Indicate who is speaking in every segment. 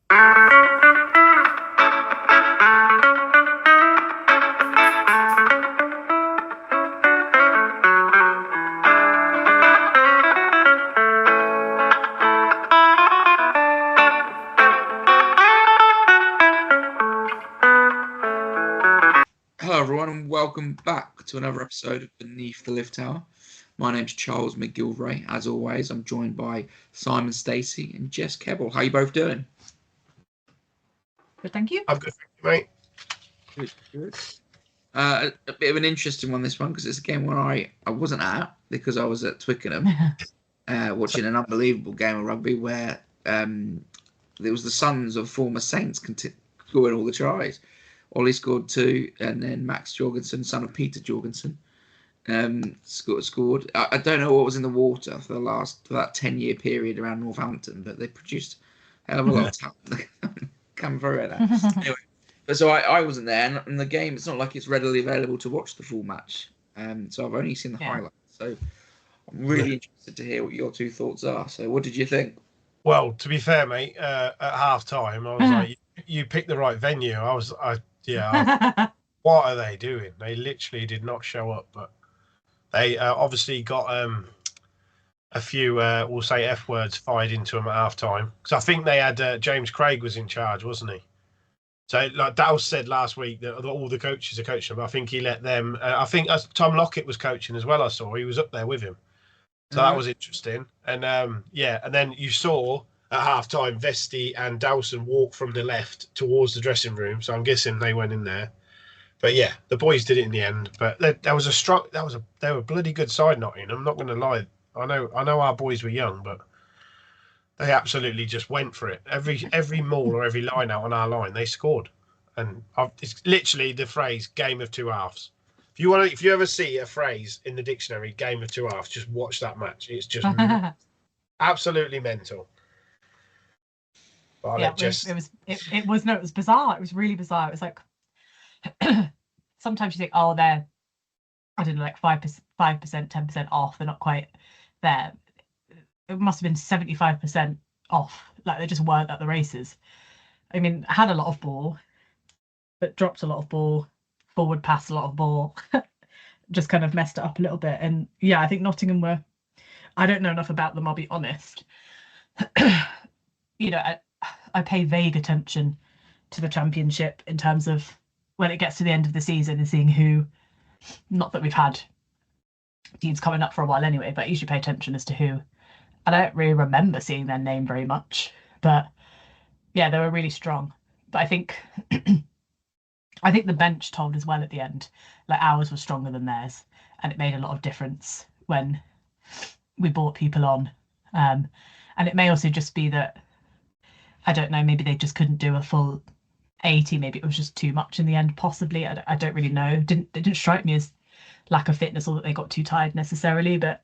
Speaker 1: Hello everyone and welcome back to another episode of Beneath the Lift Tower. My name's Charles McGilvray. As always, I'm joined by Simon Stacey and Jess Kebble. How are you both doing?
Speaker 2: Good, thank you.
Speaker 3: I'm good, thank you,
Speaker 1: Good,
Speaker 3: mate.
Speaker 1: good. A bit of an interesting one, this one, because it's a game where I wasn't at because I was at Twickenham watching an unbelievable game of rugby where there was the sons of former Saints scoring all the tries. Ollie scored 2, and then Max Jorgensen, son of Peter Jorgensen, scored. I don't know what was in the water for that 10-year period around Northampton, but they produced a hell of a lot of talent come through at that. Anyway, but so I wasn't there, and the game, it's not like it's readily available to watch the full match. So I've only seen the highlights. So I'm really interested to hear what your two thoughts are. So what did you think?
Speaker 3: Well, to be fair, mate, at half time, I was like, you picked the right venue. What are they doing? They literally did not show up, but they obviously got a few, we'll say F words fired into them at half time. Because I think they had James Craig was in charge, wasn't he? So, like Dal said last week, that all the coaches are coaching them. I think he let them. I think Tom Lockett was coaching as well. I saw he was up there with him, so that was interesting. And and then you saw at half time Vesti and Dawson walk from the left towards the dressing room. So I'm guessing they went in there. But yeah, the boys did it in the end. But they were a bloody good side, Nottingham. I'm not going to lie. I know our boys were young, but they absolutely just went for it. Every maul or every line out on our line, they scored. And it's literally the phrase "game of two halves." If you ever see a phrase in the dictionary, "game of two halves," just watch that match. It's just absolutely mental.
Speaker 2: Yeah, it was bizarre. It was really bizarre. It was like sometimes you think, oh, they're, I don't know, like 5%, 10% off. They're not quite there. It must have been 75% off. Like they just weren't at the races. I mean, had a lot of ball, but dropped a lot of ball, forward passed a lot of ball, just kind of messed it up a little bit. And yeah, I think Nottingham were, I don't know enough about them, I'll be honest. You know, I pay vague attention to the Championship in terms of when it gets to the end of the season and seeing who, not that we've had teams coming up for a while anyway, but I usually pay attention as to who. And I don't really remember seeing their name very much, but yeah, they were really strong. But I think the bench told as well at the end, like ours was stronger than theirs, and it made a lot of difference when we brought people on. And it may also just be that, I don't know, maybe they just couldn't do a full 80. Maybe it was just too much in the end, possibly. I don't really know. It didn't strike me as lack of fitness or that they got too tired necessarily, but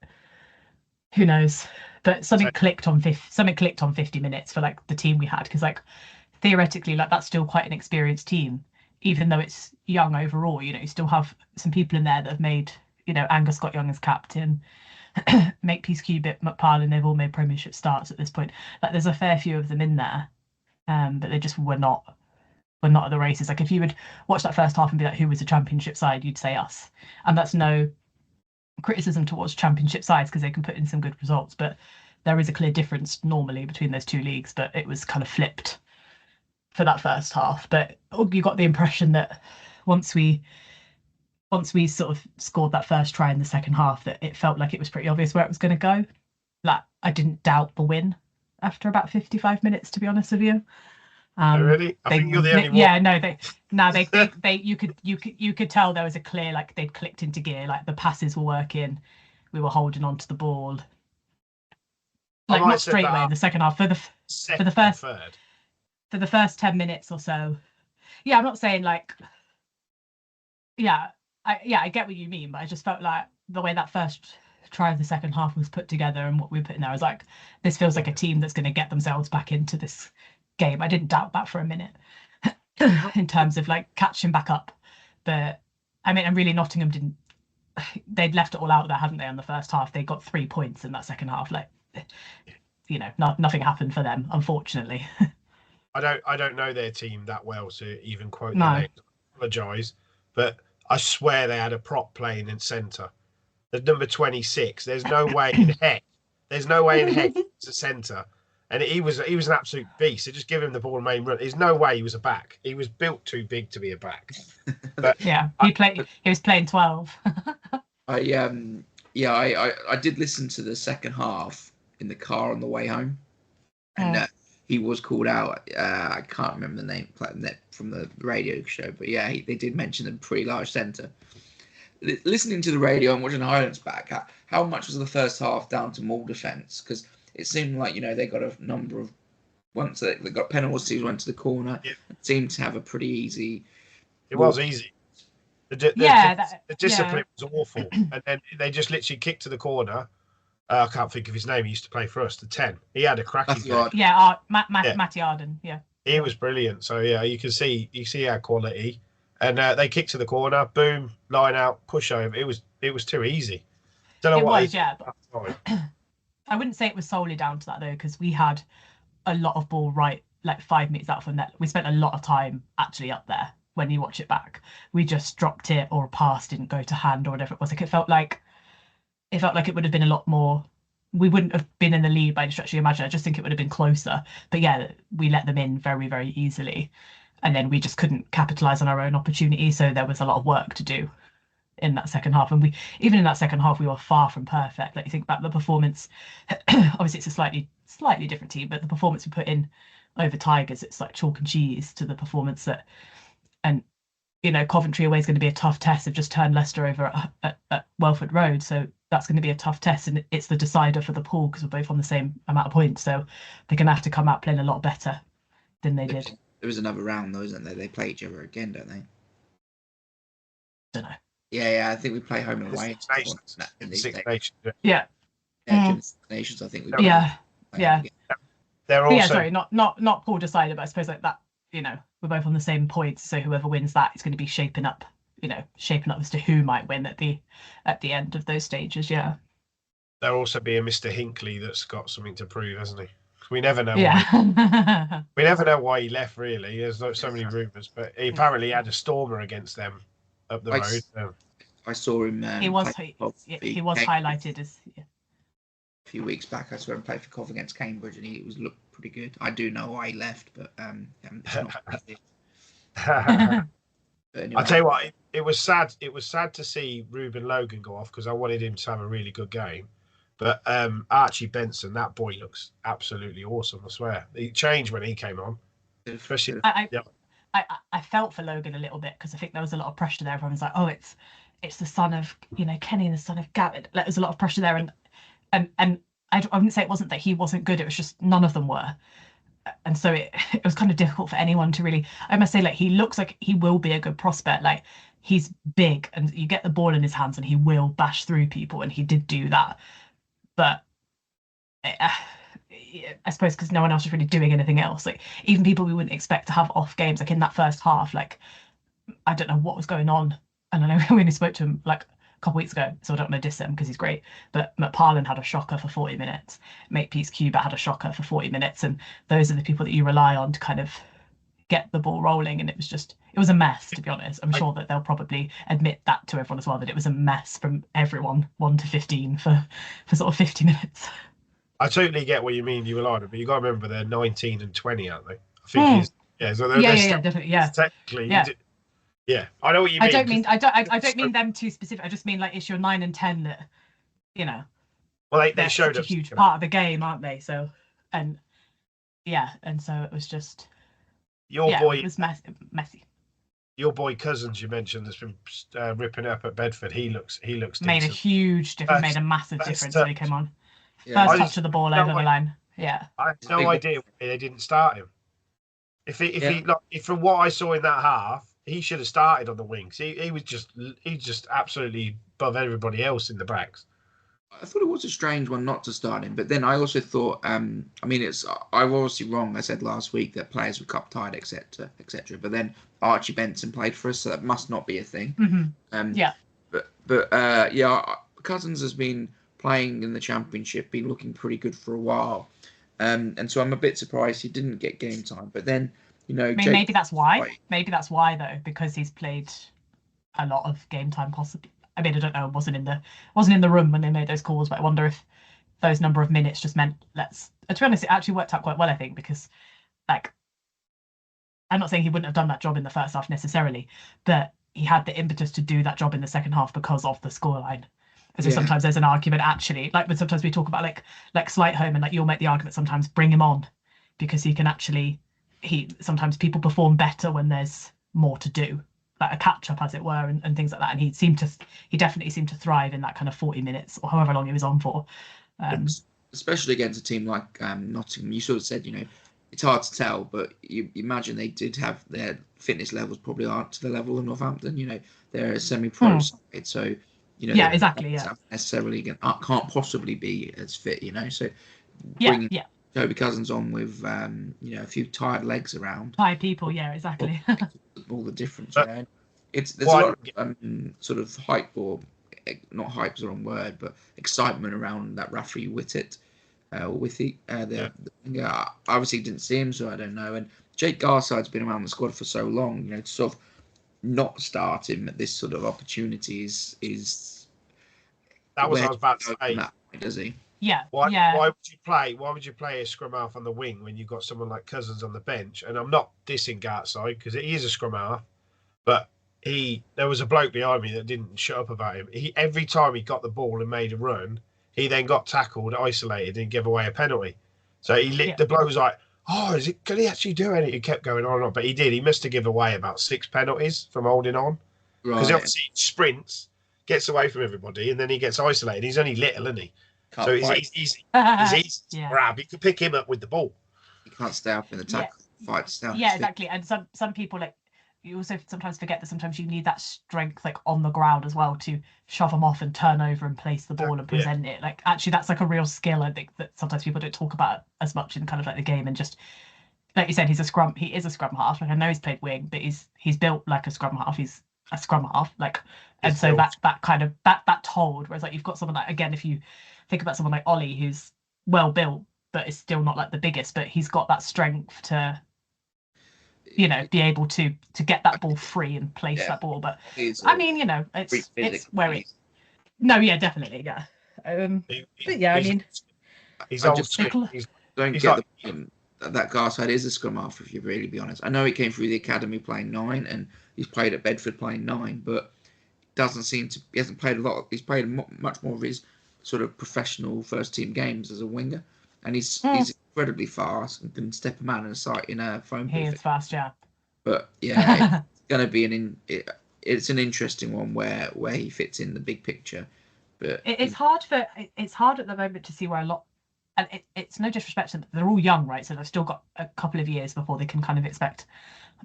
Speaker 2: who knows. But something clicked on 50 minutes for like the team we had, because like theoretically, like that's still quite an experienced team, even though it's young overall. You know, you still have some people in there that have made, you know, Angus Scott Young as captain, Makepeace Cubitt, McParlin, they've all made Premiership starts at this point. Like there's a fair few of them in there, but they just were not at the races. Like if you would watch that first half and be like, who was the Championship side, you'd say us. And that's no criticism towards Championship sides, because they can put in some good results, but there is a clear difference normally between those two leagues. But it was kind of flipped for that first half. But you got the impression that once we sort of scored that first try in the second half, that it felt like it was pretty obvious where it was going to go. Like I didn't doubt the win after about 55 minutes, to be honest with you.
Speaker 3: Really? I think you're the only one.
Speaker 2: Yeah, no, you could tell there was a clear, like they'd clicked into gear, like the passes were working, we were holding on to the ball. Like not straight away in the second half, for the first 10 minutes or so. Yeah, I'm not saying like, I get what you mean, but I just felt like the way that first try of the second half was put together and what we put in there, I was like, this feels like a team that's going to get themselves back into this game. I didn't doubt that for a minute in terms of like catching back up. But I mean, and really Nottingham they'd left it all out there, hadn't they, on the first half? They got 3 points in that second half. Like, you know, nothing happened for them, unfortunately.
Speaker 3: I don't know their team that well to even quote
Speaker 2: No.
Speaker 3: their names. I apologise, but I swear they had a prop playing in centre. The number 26. There's no way in heck. There's no way in heck he's a centre. And he was an absolute beast. So just give him the ball and main run. There's no way he was a back. He was built too big to be a back. But
Speaker 2: Yeah, he was playing 12.
Speaker 1: I did listen to the second half in the car on the way home, and he was called out. I can't remember the name from the radio show, but yeah, they did mention a pretty large centre. Listening to the radio and watching highlights back, how much was the first half down to Maul defence? Because it seemed like they got a number of once they got penalties, went to the corner, seemed to have a pretty easy.
Speaker 3: It was easy. The discipline was awful, and then they just literally kicked to the corner. I can't think of his name. He used to play for us. The 10. He had a cracking game.
Speaker 2: Yeah, Matty Arden. Yeah,
Speaker 3: he was brilliant. So yeah, you see our quality, and they kicked to the corner. Boom, line out, push over. It was too easy. Don't know
Speaker 2: it
Speaker 3: what
Speaker 2: was. Yeah, but I wouldn't say it was solely down to that though, because we had a lot of ball right, like 5 meters out from net. We spent a lot of time actually up there. When you watch it back, we just dropped it, or a pass didn't go to hand, or whatever it was. Like it felt like it would have been a lot more. We wouldn't have been in the lead by any stretch of the imagination. I just think it would have been closer. But yeah, we let them in very, very easily, and then we just couldn't capitalize on our own opportunity. So there was a lot of work to do in that second half, and even in that second half we were far from perfect. Like you think about the performance, obviously it's a slightly different team, but the performance we put in over Tigers, it's like chalk and cheese to the performance that. And Coventry away is going to be a tough test. They've just turned Leicester over at Welford Road, so that's going to be a tough test, and it's the decider for the pool because we're both on the same amount of points. So they're going to have to come out playing a lot better than they did.
Speaker 1: There is another round though, isn't there? They play each other again, don't they?
Speaker 2: Don't know.
Speaker 1: Yeah. I think we play home and away.
Speaker 3: Six Nations.
Speaker 2: Yeah.
Speaker 1: Nations. I think we.
Speaker 2: Yeah.
Speaker 3: They're also.
Speaker 2: Yeah. Sorry, not pool decider, but I suppose like that. We're both on the same points, so whoever wins that is going to be shaping up as to who might win at the end of those stages. Yeah.
Speaker 3: There'll also be a Mr. Hinkley that's got something to prove, hasn't he? We never know.
Speaker 2: Yeah.
Speaker 3: We never know why he left. Really, there's so many rumours, but he apparently had a stormer against them up the road.
Speaker 1: I saw him.
Speaker 2: He was highlighted as. Yeah.
Speaker 1: A few weeks back, I saw him play for Cov against Cambridge, and he looked pretty good. I do know why he left, but
Speaker 3: anyway. I tell you what, it was sad. It was sad to see Ruben Logan go off because I wanted him to have a really good game. But Archie Benson, that boy looks absolutely awesome. I swear, he changed when he came on. Especially,
Speaker 2: I felt for Logan a little bit because I think there was a lot of pressure there. Everyone was like, "Oh, it's the son of Kenny, the son of Gavin." Like, there's a lot of pressure there, and I wouldn't say it wasn't that he wasn't good. It was just none of them were, and so it was kind of difficult for anyone to really. I must say, like he looks like he will be a good prospect. Like he's big, and you get the ball in his hands, and he will bash through people, and he did do that. But I suppose because no one else was really doing anything else. Like even people we wouldn't expect to have off games, like in that first half, like I don't know what was going on. And I know we only spoke to him like couple weeks ago, so I don't want to diss him because he's great. But McParlin had a shocker for 40 minutes. Makepeace Cuba had a shocker for 40 minutes, and those are the people that you rely on to kind of get the ball rolling. And it was a mess, to be honest. I'm sure that they'll probably admit that to everyone as well, that it was a mess from everyone 1 to 15 for sort of 50 minutes.
Speaker 3: I totally get what you mean. You rely on it, but you got to remember they're 19 and 20, aren't they? I think so they're
Speaker 2: definitely, yeah.
Speaker 3: Technically, yeah, I know what you mean.
Speaker 2: I don't mean them too specific. I just mean like it's your 9 and 10 that,
Speaker 3: Well, they showed
Speaker 2: such a huge part of the game, aren't they? So, and so it was just. It was messy.
Speaker 3: Your boy Cousins, you mentioned, that's been ripping up at Bedford. He looks.
Speaker 2: Made
Speaker 3: decent.
Speaker 2: a huge difference. Made a massive difference when he came on. Yeah. First touch of the ball over the line. Yeah.
Speaker 3: I have no idea why they didn't start him. If from what I saw in that half, he should have started on the wings. He's just absolutely above everybody else in the backs.
Speaker 1: I thought it was a strange one not to start him, but then I also thought, I was obviously wrong. I said last week that players were cup tied, etc., etc. But then Archie Benson played for us, so that must not be a thing.
Speaker 2: Mm-hmm.
Speaker 1: But Cousins has been playing in the Championship, been looking pretty good for a while. And so I'm a bit surprised he didn't get game time. But then,
Speaker 2: I mean,
Speaker 1: Jake,
Speaker 2: maybe that's why. Maybe that's why though, because he's played a lot of game time. Possibly. I mean, I don't know. Wasn't in the room when they made those calls, but I wonder if those number of minutes just meant to be honest, it actually worked out quite well, I think, because like I'm not saying he wouldn't have done that job in the first half necessarily, but he had the impetus to do that job in the second half because of the scoreline. So sometimes there's an argument actually, like when sometimes we talk about like Slight Home, and like you'll make the argument sometimes bring him on because he can actually sometimes people perform better when there's more to do, like a catch up as it were, and things like that. And he definitely seemed to thrive in that kind of 40 minutes or however long he was on for.
Speaker 1: Especially against a team like Nottingham, you sort of said, it's hard to tell, but you imagine they did have their fitness levels probably aren't to the level of Northampton. They're a semi-pro side, so
Speaker 2: yeah, exactly, yeah.
Speaker 1: Necessarily can't possibly be as fit, So
Speaker 2: bringing
Speaker 1: Toby Cousins on with a few tired legs around,
Speaker 2: tired people, yeah, exactly.
Speaker 1: all the difference, there's a lot of sort of hype, or not hype's the wrong word, but excitement around that Rafi Whittet. Withy, obviously didn't see him, so I don't know. And Jake Garside's been around the squad for so long, to sort of not start him at this sort of opportunity is
Speaker 3: that was what I was about to say.
Speaker 1: That point, does he?
Speaker 2: Yeah.
Speaker 3: Why would you play a scrum half on the wing when you've got someone like Cousins on the bench? And I'm not dissing Gartside because he is a scrum half, but there was a bloke behind me that didn't shut up about him. Every time he got the ball and made a run, he then got tackled, isolated, and gave away a penalty. So the bloke was like, "Oh, can he actually do anything?" He kept going on and on, but he did. He must have given away about 6 penalties from holding on, because obviously he sprints, gets away from everybody, and then he gets isolated. He's only little, isn't he? So he's easy to grab. You could pick him up with the ball.
Speaker 1: He can't stay up in the tackle fight.
Speaker 2: Yeah, exactly. And some people you also sometimes forget that sometimes you need that strength on the ground as well to shove them off and turn over and place the ball and present it. Actually, that's a real skill, I think, that sometimes people don't talk about as much in kind of the game. And just like you said, he is a scrum half. I know he's played wing, but he's built like a scrum half. He's a scrum half, and so that kind of that told. Whereas you've got someone again, if you think about someone like Ollie, who's well built but is still not the biggest, but he's got that strength to be able to get that ball free and place that ball. But I mean, it's where it. No, yeah, definitely, yeah. But yeah, I mean,
Speaker 3: he's old.
Speaker 1: Don't get that Garside is a scrum half, if you really be honest. I know he came through the academy playing 9, and he's played at Bedford playing 9, but he hasn't played a lot. He's played much more of his sort of professional first team games as a winger, and he's incredibly fast and can step a man in a phone booth.
Speaker 2: He is fast, yeah.
Speaker 1: But yeah, it's going to be it's an interesting one where he fits in the big picture. But
Speaker 2: it's hard at the moment to see where a lot, and it's no disrespect to them, they're all young, right? So they've still got a couple of years before they can kind of expect.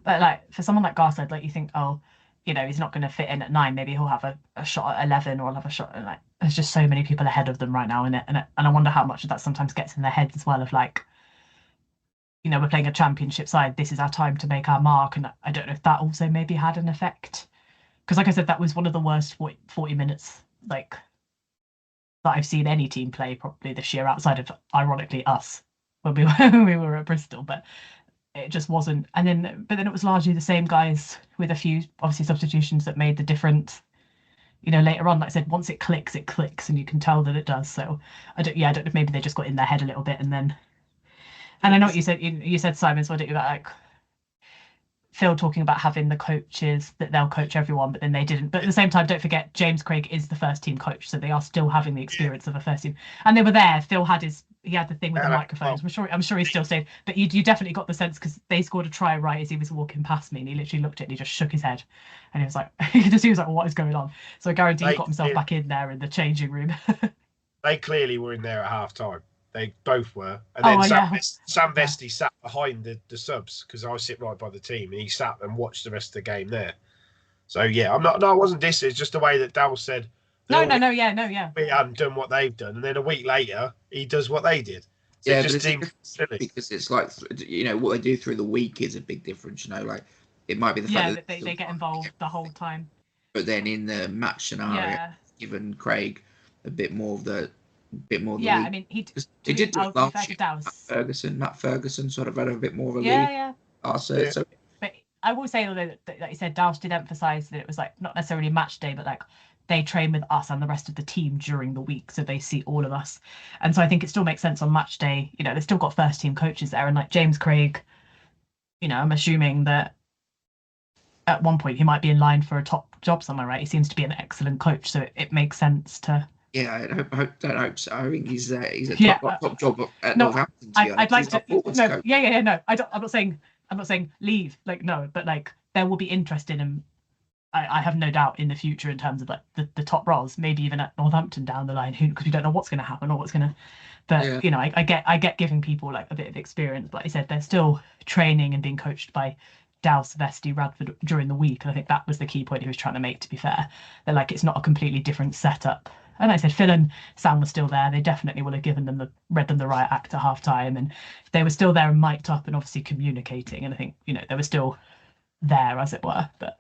Speaker 2: But for someone like Garside, you think, oh, he's not going to fit in at 9. Maybe he'll have a shot at 11, or he'll have a shot at there's just so many people ahead of them right now, and I wonder how much of that sometimes gets in their heads as well. Of we're playing a championship side. This is our time to make our mark, and I don't know if that also maybe had an effect. Because like I said, that was one of the worst 40 minutes that I've seen any team play probably this year, outside of ironically us when we were at Bristol, but. It just wasn't, but then it was largely the same guys with a few obviously substitutions that made the difference. Later on, like I said, once it clicks, and you can tell that it does. So I don't know if maybe they just got in their head a little bit, and I know what you said. You said, Simon, so I don't know about Phil talking about having the coaches that they'll coach everyone, but then they didn't. But at the same time, don't forget James Craig is the first team coach, so they are still having the experience of a first team. And they were there. Phil had the thing with the microphones. I'm sure he's still safe. But you definitely got the sense, because they scored a try right as he was walking past me, and he literally looked at it and he just shook his head, and he was like, well, what is going on? So I guarantee he got himself back in there in the changing room.
Speaker 3: They clearly were in there at half time. They both were. And then Sam Vesty sat behind the subs, because I sit right by the team, and he sat and watched the rest of the game there. So yeah, I wasn't dissing. It's just the way that Dal said.
Speaker 2: No.
Speaker 3: We hadn't done what they've done, and then a week later he does what they did. So
Speaker 1: yeah,
Speaker 3: it just seems silly.
Speaker 1: Because it's what they do through the week is a big difference. It might be the fact that
Speaker 2: they get involved the whole time.
Speaker 1: But then in the match scenario, given Craig a bit more of the bit more of the
Speaker 2: Yeah,
Speaker 1: lead.
Speaker 2: I mean, he
Speaker 1: did do it last year.
Speaker 2: Douse.
Speaker 1: Matt Ferguson sort of had a bit more of a lead.
Speaker 2: Yeah.
Speaker 1: So,
Speaker 2: but I will say, although, like you said, Douse did emphasise that it was like not necessarily match day, but like they train with us and the rest of the team during the week, so they see all of us. And so I think it still makes sense on match day. You know, they've still got first team coaches there, and like James Craig, you know, I'm assuming that at one point he might be in line for a top job somewhere, right? He seems to be an excellent coach, so it makes sense to.
Speaker 1: Yeah, I don't hope so. I think he's a top job at Northampton.
Speaker 2: I'd like to. No, yeah. No, I'm not saying leave. Like no, but like there will be interest in him. I have no doubt in the future in terms of like the top roles, maybe even at Northampton down the line, because we don't know what's going to happen or what's going to. But you know, I get giving people like a bit of experience. But like I said, they're still training and being coached by Douse, Vesti, Radford during the week, and I think that was the key point he was trying to make. To be fair, that like it's not a completely different setup. And like I said, Phil and Sam were still there. They definitely would have read them the right act at half time, and they were still there and mic'd up and obviously communicating. And I think you know they were still there, as it were. But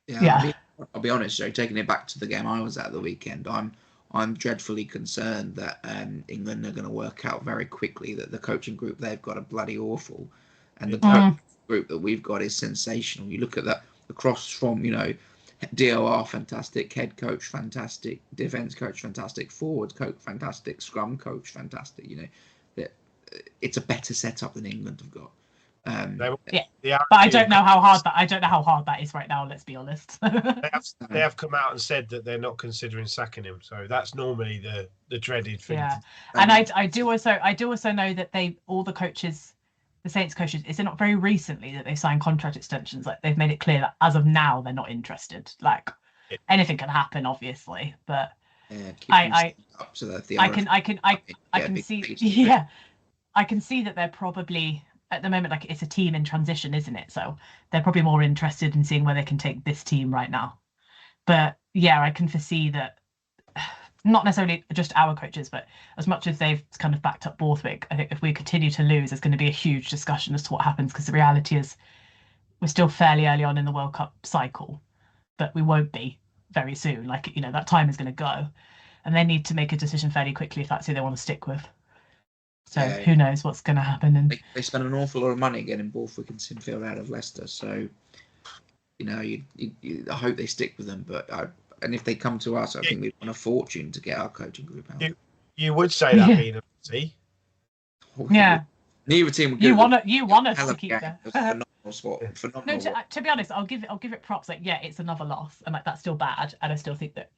Speaker 2: yeah.
Speaker 1: I mean, I'll be honest, Joe. Taking it back to the game I was at the weekend, I'm dreadfully concerned that England are going to work out very quickly that the coaching group they've got are bloody awful, and the coaching group that we've got is sensational. You look at that across from DOR fantastic, head coach fantastic, defense coach fantastic, forward coach fantastic, scrum coach fantastic. It's a better setup than England have got.
Speaker 2: But I don't know how hard that is right now. Let's be honest.
Speaker 3: they have come out and said that they're not considering sacking him. So that's normally the dreaded thing.
Speaker 2: Yeah, and I do also know that all the coaches, the Saints coaches, it's not very recently that they've signed contract extensions. Like they've made it clear that as of now they're not interested. Like anything can happen, obviously, but I can see that they're probably at the moment, like it's a team in transition, isn't it? So they're probably more interested in seeing where they can take this team right now. But yeah, I can foresee that not necessarily just our coaches, but as much as they've kind of backed up Borthwick, I think if we continue to lose, there's going to be a huge discussion as to what happens, because the reality is we're still fairly early on in the World Cup cycle, but we won't be very soon. Like, that time is going to go, and they need to make a decision fairly quickly if that's who they want to stick with. So who knows what's going to happen? And
Speaker 1: they spend an awful lot of money getting Borthwick and Sinfield out of Leicester. So, I hope they stick with them. But and if they come to us, I think we'd want a fortune to get our coaching group out.
Speaker 3: You would say that being a see?
Speaker 2: Yeah.
Speaker 1: Neither team would.
Speaker 2: You want us to keep them.
Speaker 1: Phenomenal sport. Phenomenal.
Speaker 2: No, to be honest, I'll give it props. Like, yeah, it's another loss, and like that's still bad. And I still think that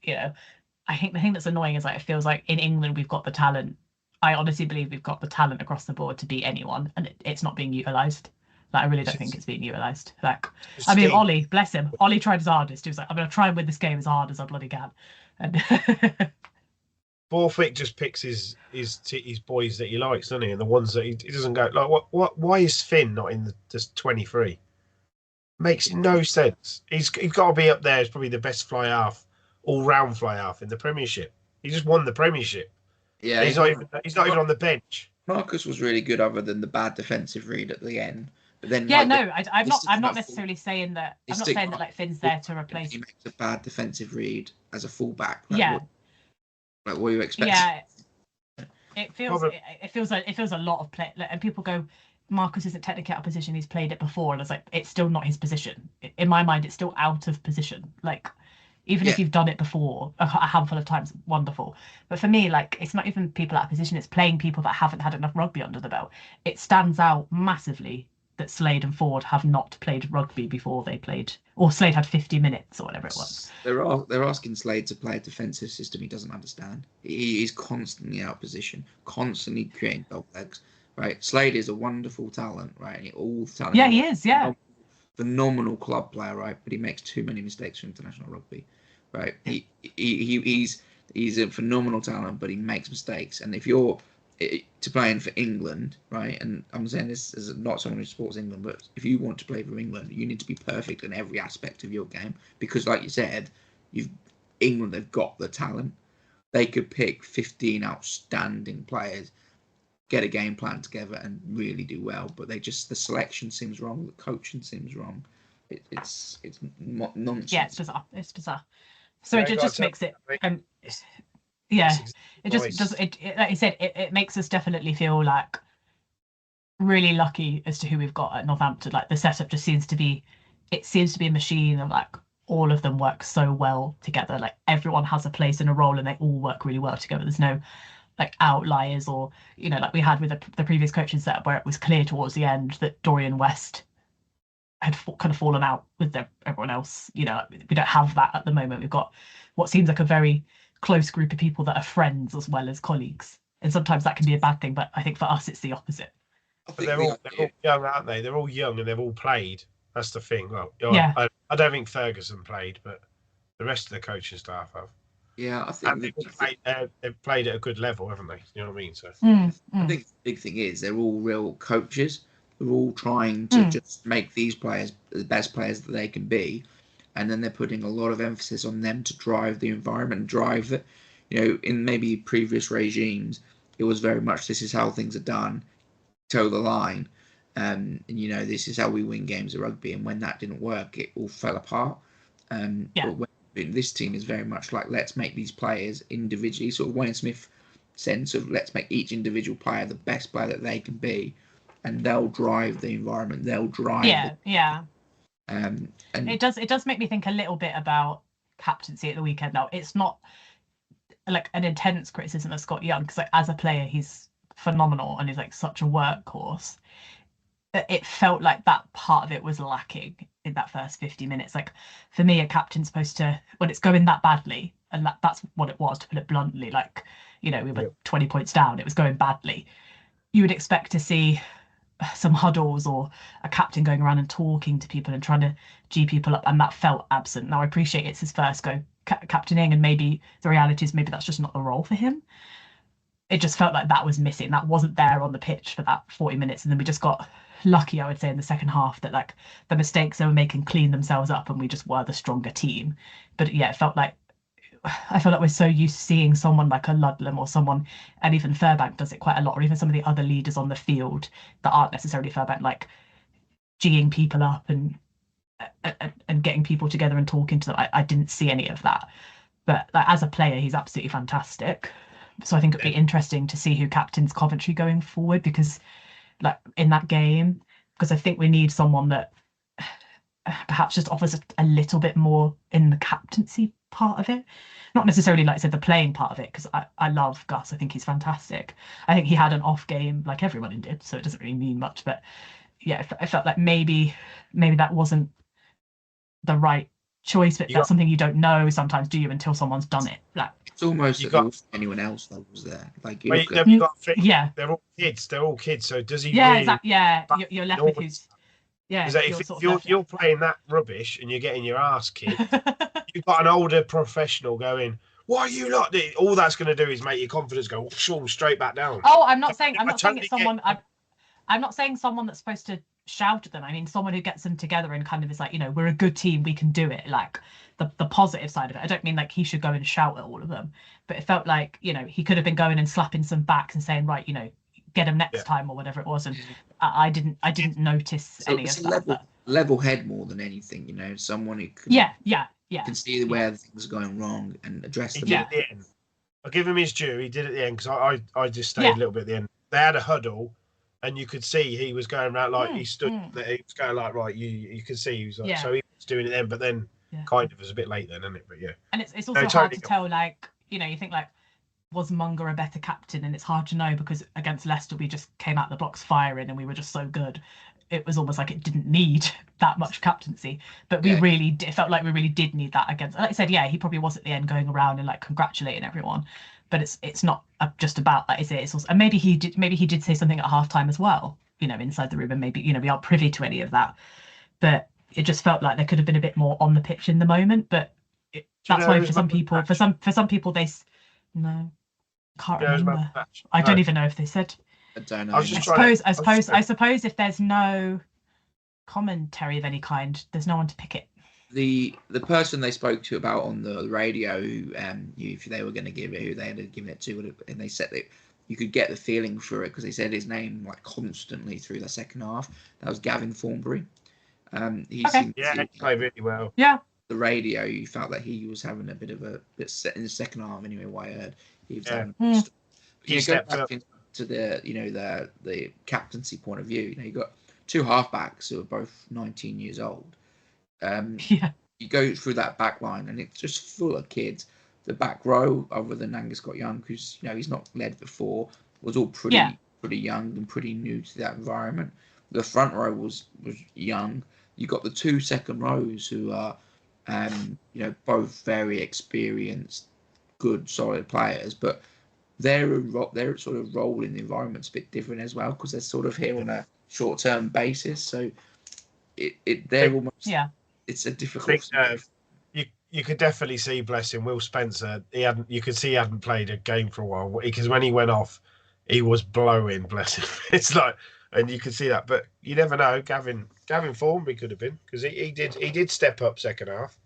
Speaker 2: I think the thing that's annoying is like it feels like in England we've got the talent. I honestly believe we've got the talent across the board to beat anyone, and it's not being utilised. Like, I really don't think it's being utilised. Like, I mean, Ollie, bless him. Ollie tried his hardest. He was like, I'm going to try and win this game as hard as I bloody can. And
Speaker 3: Borthwick just picks his boys that he likes, doesn't he? And the ones that he doesn't go, like, what? Why is Finn not in the 23? Makes no sense. He's got to be up there as probably the best fly half, all-round fly half in the Premiership. He just won the Premiership.
Speaker 1: Yeah,
Speaker 3: he's not even on the bench.
Speaker 1: Marcus was really good, other than the bad defensive read at the end. But then,
Speaker 2: I'm not necessarily saying that. I'm not saying that like Finn's there to replace.
Speaker 1: He makes a bad defensive read as a fullback.
Speaker 2: Like,
Speaker 1: what are you expecting?
Speaker 2: Yeah, it feels a lot of play, and people go, Marcus isn't technically out of position. He's played it before, and it's like it's still not his position. In my mind, it's still out of position. Like, even if you've done it before a handful of times, wonderful. But for me, like, it's not even people out of position. It's playing people that haven't had enough rugby under the belt. It stands out massively that Slade and Ford have not played rugby before they played, or Slade had 50 minutes or whatever it was.
Speaker 1: They're asking Slade to play a defensive system he doesn't understand. He is constantly out of position, constantly creating dog legs. Right, Slade is a wonderful talent, right? All talent.
Speaker 2: Yeah, he is. Yeah,
Speaker 1: phenomenal club player, right? But he makes too many mistakes for international rugby, right? He's a phenomenal talent, but he makes mistakes. And if you're to playing for England, right? And I'm saying this as not someone who supports England, but if you want to play for England, you need to be perfect in every aspect of your game, because, like you said, England have got the talent. They could pick 15 outstanding players, get a game plan together, and really do well. But the selection seems wrong. The coaching seems wrong. It's nonsense.
Speaker 2: Yeah, it's bizarre. So it just makes it. Yeah,
Speaker 3: It's
Speaker 2: it just
Speaker 3: nice.
Speaker 2: does. Like I said, it makes us definitely feel like really lucky as to who we've got at Northampton. Like the setup just seems to be, it seems to be a machine of like all of them work so well together. Like everyone has a place and a role, and they all work really well together. There's no like outliers, or like we had with the previous coaching setup where it was clear towards the end that Dorian West had kind of fallen out with everyone else. We don't have that at the moment. We've got what seems like a very close group of people that are friends as well as colleagues, and sometimes that can be a bad thing, but I think for us it's the opposite.
Speaker 3: But they're all young, aren't they? They're all young and they've all played. That's the thing. Well,
Speaker 2: Yeah.
Speaker 3: I don't think Ferguson played, but the rest of the coaching staff have.
Speaker 1: Yeah, I think
Speaker 3: they've played at a good level, haven't they? You know what I mean? So
Speaker 1: I think the big thing is they're all real coaches. They're all trying to just make these players the best players that they can be, and then they're putting a lot of emphasis on them to drive the environment, drive it. In maybe previous regimes, it was very much this is how things are done, toe the line, and this is how we win games of rugby. And when that didn't work, it all fell apart. But this team is very much like, let's make these players individually, sort of Wayne Smith sense of let's make each individual player the best player that they can be, and they'll drive the environment. They'll drive. And
Speaker 2: it does make me think a little bit about captaincy at the weekend. Now, it's not like an intense criticism of Scott Young, because like as a player he's phenomenal and he's like such a workhorse. It felt like that part of it was lacking in that first 50 minutes. Like for me, a captain's supposed to, when it's going that badly, and that's what it was, to put it bluntly, like we were 20 points down, it was going badly, you would expect to see some huddles or a captain going around and talking to people and trying to G people up, and that felt absent. Now I appreciate it's his first go captaining, and maybe the reality is maybe that's just not the role for him. It just felt like that was missing. That wasn't there on the pitch for that 40 minutes. And then we just got lucky, I would say, in the second half that like the mistakes they were making cleaned themselves up and we just were the stronger team. But yeah, I felt like we're so used to seeing someone like a Ludlam or someone, and even Furbank does it quite a lot, or even some of the other leaders on the field that aren't necessarily Furbank, like G'ing people up and getting people together and talking to them. I didn't see any of that. But like, as a player, he's absolutely fantastic. So I think it'd be interesting to see who captains Coventry going forward, because like in that game, because I think we need someone that perhaps just offers a little bit more in the captaincy part of it. Not necessarily, like I said, the playing part of it, because I love Gus. I think he's fantastic. I think he had an off game like everyone did, so it doesn't really mean much. But yeah, I felt like maybe that wasn't the right choice, but that's something you don't know sometimes, do you, until someone's done it. Like
Speaker 1: it's almost anyone else that was there. Like
Speaker 3: they're all kids. They're all kids. So does he?
Speaker 2: Yeah,
Speaker 3: really
Speaker 2: exactly. Yeah, you're left with who's. Yeah,
Speaker 3: if you're playing that rubbish and you're getting your ass kicked, you've got an older professional going, "Why are you not?" All that's going to do is make your confidence go straight back down.
Speaker 2: Oh, I'm not saying it's someone. I'm not saying someone that's supposed to shout at them. I mean, someone who gets them together and kind of is like, we're a good team, we can do it. Like the positive side of it. I don't mean like he should go and shout at all of them, but it felt like, he could have been going and slapping some backs and saying, right, get him next time or whatever it was. And I didn't notice any of that.
Speaker 1: Level head more than anything, someone who can see where things are going wrong and address them.
Speaker 3: At the end. I'll give him his due. He did at the end, because I just stayed a little bit at the end. They had a huddle, and you could see he was going around like he stood there. He was going like, right, you could see he was like, so he was doing it then, but then kind of was a bit late then, isn't it? But yeah.
Speaker 2: And it's also hard to tell, like, you think like, was Munger a better captain? And it's hard to know, because against Leicester we just came out the blocks firing and we were just so good. It was almost like it didn't need that much captaincy, but it felt like we really did need that against. Like I said, he probably was at the end going around and like congratulating everyone, but it's not just about that, is it? It's also, and maybe he did say something at halftime as well, inside the room, and maybe we aren't privy to any of that, but it just felt like there could have been a bit more on the pitch in the moment. But that's why for some people they no. Can't remember. I don't even know if they said.
Speaker 1: I don't know.
Speaker 2: I suppose if there's no commentary of any kind, there's no one to pick it.
Speaker 1: The person they spoke to about on the radio, who if they were going to give it, who they had given it to, and they said that you could get the feeling for it because they said his name like constantly through the second half. That was Gavin Thornbury. He
Speaker 3: played really well.
Speaker 2: Yeah.
Speaker 1: The radio, you felt that he was having a bit in the second half anyway. What I heard, He's
Speaker 3: Yeah.
Speaker 1: you go back into the captaincy point of view. You got two halfbacks who are both 19 years old. You go through that back line and it's just full of kids. The back row, other than Angus Scott Young, who's he's not led before, was all pretty young and pretty new to that environment. The front row was young. You got the two second rows who are, both very experienced, good, solid players, but their sort of role in the environment's a bit different as well because they're sort of here on a short term basis. So they're almost it's a difficult.
Speaker 3: You could definitely see, bless him, Will Spencer. You could see he hadn't played a game for a while because when he went off, he was blowing. Bless him. It's like, and you could see that, but you never know. Gavin Formby could have been because he did step up second half.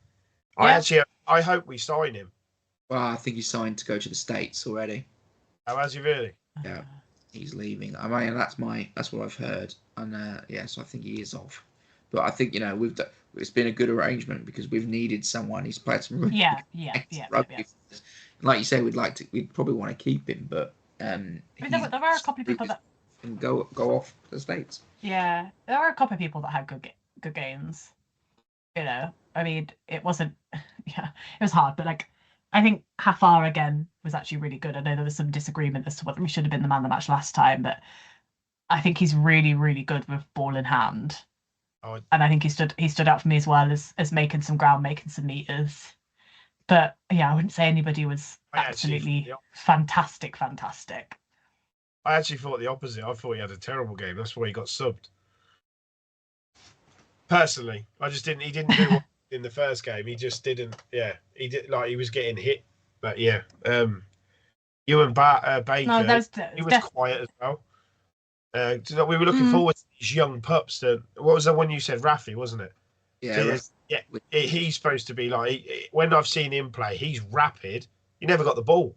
Speaker 3: Yeah. I hope we sign him.
Speaker 1: Well, I think he's signed to go to the States already.
Speaker 3: Oh, has he really?
Speaker 1: Yeah, he's leaving. I mean, that's what I've heard, and so I think he is off. But I think it's been a good arrangement because we've needed someone. He's played some really rugby. Like you say, we'd probably want to keep him, but
Speaker 2: there are a couple of people that
Speaker 1: can go off to the States.
Speaker 2: Yeah, there are a couple of people that had good games. I mean, it wasn't. Yeah, it was hard, but I think Hafar again was actually really good. I know there was some disagreement as to whether he should have been the man of the match last time, but I think he's really, really good with ball in hand. And I think he stood out for me as well as making some ground, making some meters. But yeah, I wouldn't say anybody was absolutely fantastic.
Speaker 3: I actually thought the opposite. I thought he had a terrible game. That's why he got subbed. Personally, he didn't do what in the first game. He just didn't. Yeah, he did. He was getting hit. But yeah, Ewan Baker, he was quiet as well. We were looking forward to these young pups. What was the one you said, Rafi, wasn't it?
Speaker 1: Yeah.
Speaker 3: He's supposed to be when I've seen him play, he's rapid. He never got the ball.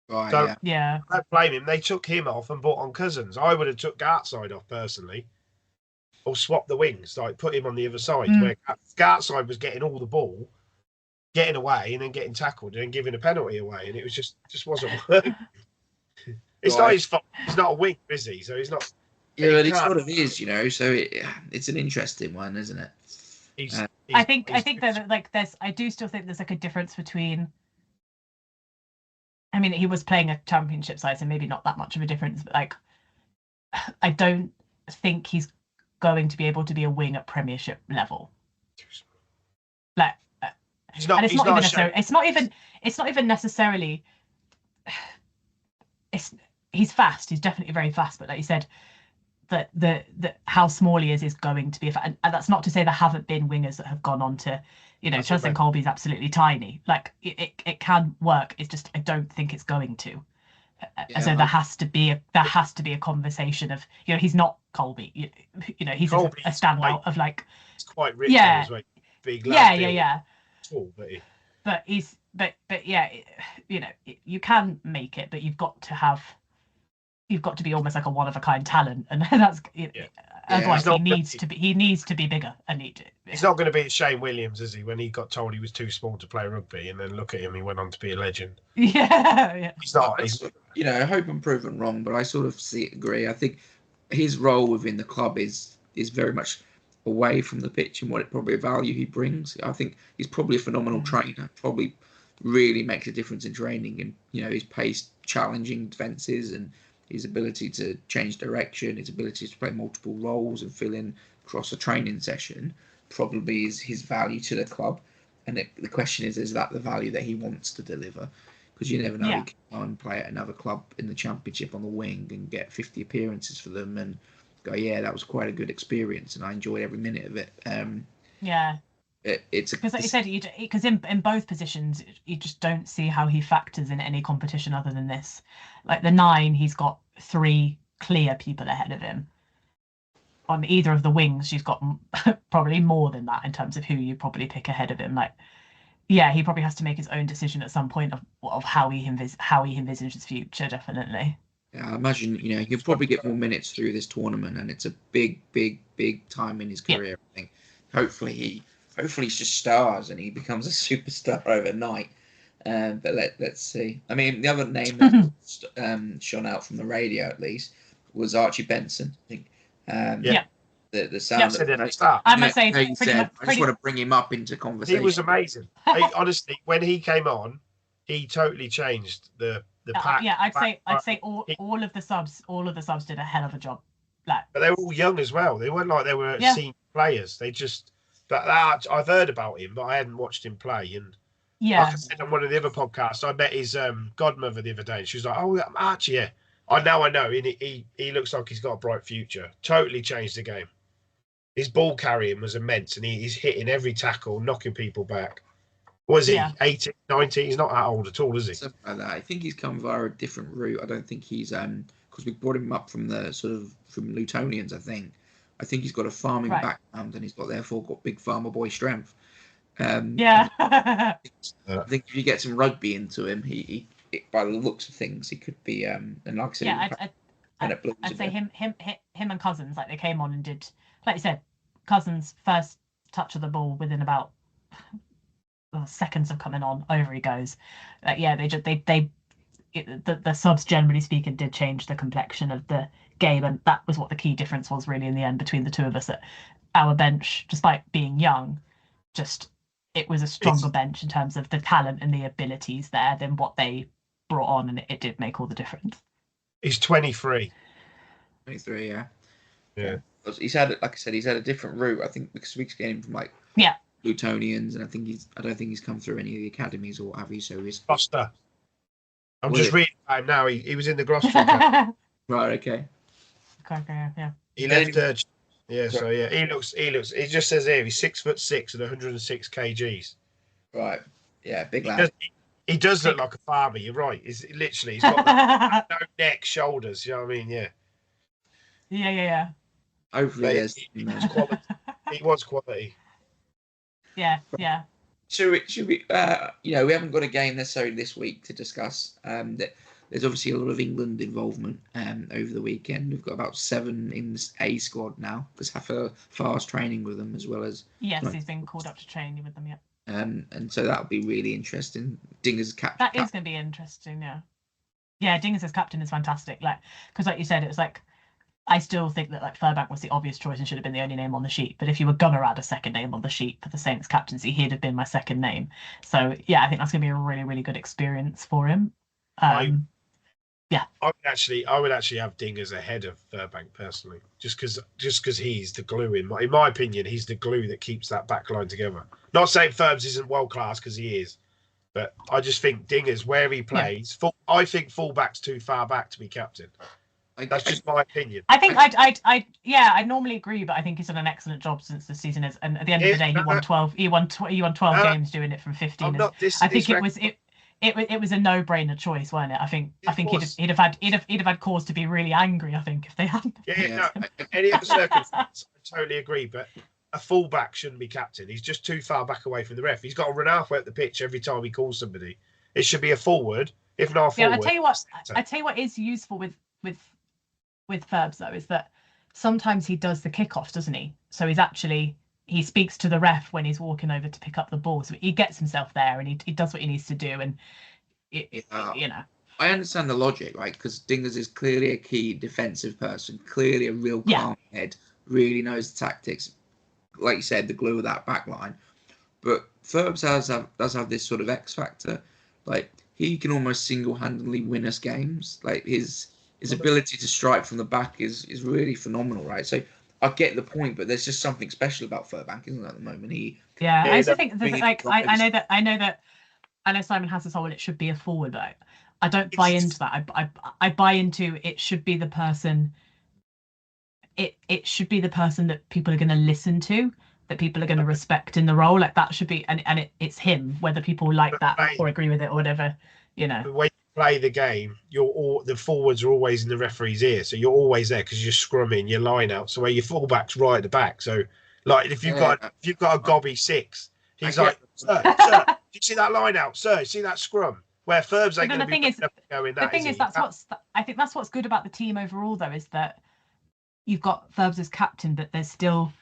Speaker 1: Right.
Speaker 3: So, I don't blame him. They took him off and brought on Cousins. I would have took Gartside off personally, or swapped the wings, put him on the other side where Gartside was getting all the ball, getting away, and then getting tackled and then giving a penalty away, and it was just wasn't working. It's not his fault. He's not a wing, is he? So he's not.
Speaker 1: Yeah, but it sort of is, So it's an interesting one, isn't it?
Speaker 2: I think that I do still think there's a difference between. I mean, he was playing a championship side, so maybe not that much of a difference. But I don't think he's going to be able to be a wing at Premiership level. It's not even necessarily. He's fast. He's definitely very fast. But like you said, that the how small he is going to be. And that's not to say there haven't been wingers that have gone on to, Chelsea Colby's absolutely tiny. It can work. It's just I don't think it's going to. So there has to be a conversation of he's not Colby. He's a standout of
Speaker 3: It's quite rich. As well. Big lad.
Speaker 2: Yeah.
Speaker 3: Tall,
Speaker 2: but he's you can make it, but you've got to be almost like a one of a kind talent, and that's otherwise he needs to be bigger.
Speaker 3: He's not going to be Shane Williams, is he? When he got told he was too small to play rugby, and then look at him, he went on to be a legend.
Speaker 2: Yeah.
Speaker 3: He's not.
Speaker 1: I hope I'm proven wrong, but I sort of agree. I think his role within the club is very much away from the pitch and what probably a value he brings. I think he's probably a phenomenal trainer. Probably really makes a difference in training, and his pace, challenging defences, and his ability to change direction, his ability to play multiple roles and fill in across a training session probably is his value to the club. And the question is that the value that he wants to deliver? Because you never know, he can go and play at another club in the Championship on the wing and get 50 appearances for them and go, that was quite a good experience and I enjoyed every minute of it. It's
Speaker 2: because, like you said, because in both positions, you just don't see how he factors in any competition other than this. Like the 9, he's got 3 clear people ahead of him. On either of the wings, she's got probably more than that in terms of who you probably pick ahead of him. He probably has to make his own decision at some point of how he envisages his future. Definitely.
Speaker 1: Yeah, I imagine he'll probably get more minutes through this tournament, and it's a big time in his career. I think. Hopefully he just stars and he becomes a superstar overnight. But let's see. I mean, the other name that shone out from the radio at least was Archie Benson. I think.
Speaker 3: Yeah.
Speaker 1: The sound
Speaker 3: Said
Speaker 1: of
Speaker 3: at the start.
Speaker 2: I must say,
Speaker 1: he said, I just want to bring him up into conversation.
Speaker 3: He was amazing. Honestly, when he came on, he totally changed the pack.
Speaker 2: Yeah, I'd say all of the subs did a hell of a job. Like,
Speaker 3: but they were all young as well. They weren't like they were senior players. They just. But I've heard about him, but I hadn't watched him play. And like I said on one of the other podcasts, I met his godmother the other day, and she was like, "Oh, Archie, yeah, I know. He looks like he's got a bright future. Totally changed the game. His ball carrying was immense, and he's hitting every tackle, knocking people back. Was he 18, 19? He's not that old at all, is he?
Speaker 1: Something like that. I think he's come via a different route. I don't think he's because we brought him up from the from Lutonians. I think he's got a farming background, and he's therefore got big farmer boy strength. I think if you get some rugby into him, he by the looks of things, he could be. And like I said,
Speaker 2: I'd say him and Cousins, like they came on and did, like you said, Cousins' first touch of the ball within about seconds of coming on, over he goes. The subs, generally speaking, did change the complexion of the game, and that was what the key difference was really in the end between the two of us. That our bench, despite being young, it was a stronger bench in terms of the talent and the abilities there than what they brought on, and it did make all the difference. He's
Speaker 3: 23.
Speaker 1: 23, yeah.
Speaker 3: Yeah.
Speaker 1: He's had, like I said, he's had a different route. I think because we getting him from Lutonians, and I don't think he's come through any of the academies or what have you. So he's
Speaker 3: Gloucester. I'm just reading about him now. He was in the Gloucester Academy.
Speaker 1: Right. Okay.
Speaker 2: Okay. Yeah.
Speaker 3: He left. Yeah. So yeah, he looks. It just says here he's 6'6" and 106 kgs.
Speaker 1: Right. Yeah. Big lad.
Speaker 3: He does look like a farmer. You're right. He's got no neck, shoulders. You know what I mean? Yeah.
Speaker 2: Yeah.
Speaker 1: Hopefully,
Speaker 3: he was quality. He was quality.
Speaker 2: Yeah.
Speaker 1: Should we? We haven't got a game necessarily this week to discuss. There's obviously a lot of England involvement over the weekend. We've got about 7 in the A squad now. Because have a fast training with them as well as.
Speaker 2: Yes, he's been called up to training with them. Yeah.
Speaker 1: And so that'll be really interesting. Dinger's captain.
Speaker 2: That is going to be interesting. Yeah. Yeah, Dinger's as captain is fantastic. Because like you said, it was like. I still think that Furbank was the obvious choice and should have been the only name on the sheet. But if you were gonna add a second name on the sheet for the Saints captaincy, he'd have been my second name. So yeah, I think that's gonna be a really, really good experience for him.
Speaker 3: I would actually have Dingers ahead of Furbank personally, just because he's the glue in my opinion. He's the glue that keeps that back line together. Not saying Furbs isn't world class because he is, but I just think Dingers where he plays. I think fullback's too far back to be captain. That's just my opinion.
Speaker 2: I think I normally agree, but I think he's done an excellent job since the season is. And at the end of the day, he won 12. He won 12 games doing it from 15. I think it was a no-brainer choice, wasn't it? I think he'd have had cause to be really angry. I think if they hadn't.
Speaker 3: Yeah. No, any other circumstance, I totally agree. But a fullback shouldn't be captain. He's just too far back away from the ref. He's got to run halfway up the pitch every time he calls somebody. It should be a forward, if not a forward.
Speaker 2: Yeah, I tell you what is useful with Furbs though is that sometimes he does the kickoffs, doesn't he? So he speaks to the ref when he's walking over to pick up the ball, so he gets himself there and he does what he needs to do. And
Speaker 1: I understand the logic, right? Because Dingers is clearly a key defensive person, clearly a real calm head, really knows the tactics. Like you said, the glue of that back line. But Furbs does have this sort of X factor. Like he can almost single-handedly win us games. Like his ability to strike from the back is really phenomenal, right? So I get the point, but there's just something special about Furbank, isn't there, at the moment?
Speaker 2: I also think that I know Simon has this whole it should be a forward, but I don't buy into that. I buy into it should be the person. It should be the person that people are going to listen to, that people are going to respect in the role. Like that should be, and it's him, whether people like that or agree with it or whatever,
Speaker 3: The way you play the game, the forwards are always in the referee's ear, so you're always there because you're scrumming your line out. So where your fullback's right at the back. So like if you've got a gobby 6, he's like, sir, do you see that line out, sir? You see that scrum? Where Furbs ain't going to be going that.
Speaker 2: The thing is, I think that's what's good about the team overall, though, is that you've got Furbs as captain, but there's still